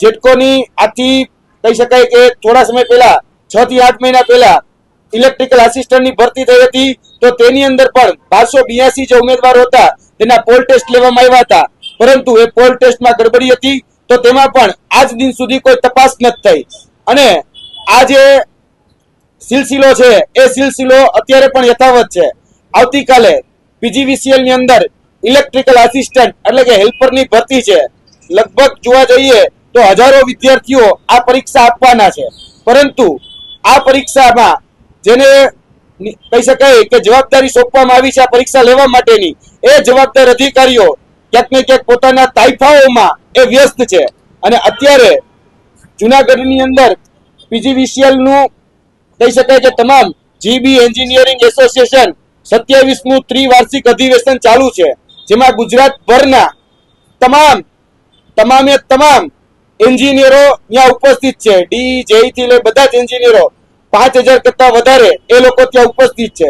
જેટકોની આથી કહી શકાય કે થોડા સમય પહેલા 6 થી 8 મહિના પહેલા ઇલેક્ટ્રિકલ આસિસ્ટન્ટની ભરતી થઈ હતી, તો તેની અંદર પણ 1282 જે ઉમેદવારો હતા તેના પોલ ટેસ્ટ લેવામાં આવ્યા હતા, પરંતુ એ પોલ ટેસ્ટમાં ગડબડી હતી, તો તેમાં પણ આજ દિન સુધી કોઈ તપાસ નથી થઈ. અને આ જે સિલસિલો છે એ સિલસિલો અત્યારે પણ યથાવત છે. આવતીકાલે પીજીવીસીએલ ની અંદર ઇલેક્ટ્રિકલ આસિસ્ટન્ટ એટલે કે હેલ્પરની ભરતી છે. લગભગ જોવા જઈએ તો હજારો વિદ્યાર્થીઓ આ પરીક્ષા આપવાના છે, પરંતુ આ પરીક્ષામાં જેને કહી શકાય કે જવાબદારી સોંપવામાં આવી છે આ પરીક્ષા લેવા માટેની, એ જવાબદાર અધિકારીઓ ક્યાંક ને ક્યાંક પોતાના તાઇફાઓમાં એ વ્યસ્ત છે. અને અત્યારે જુનાગઢની અંદર પીજીવીસીએલ નું કહી શકાય કે તમામ જીબી એન્જિનિયરિંગ એસોસિએશન 27મું ત્રિવાર્ષિક અધિવેશન ચાલુ છે, જેમાં ગુજરાતભરના તમામ એન્જિનિયરો ત્યાં ઉપસ્થિત છે. ડી જેઈ થી લઈ બધા જ એન્જિનિયરો 5000 કરતા વધારે એ લોકો ત્યાં ઉપસ્થિત છે.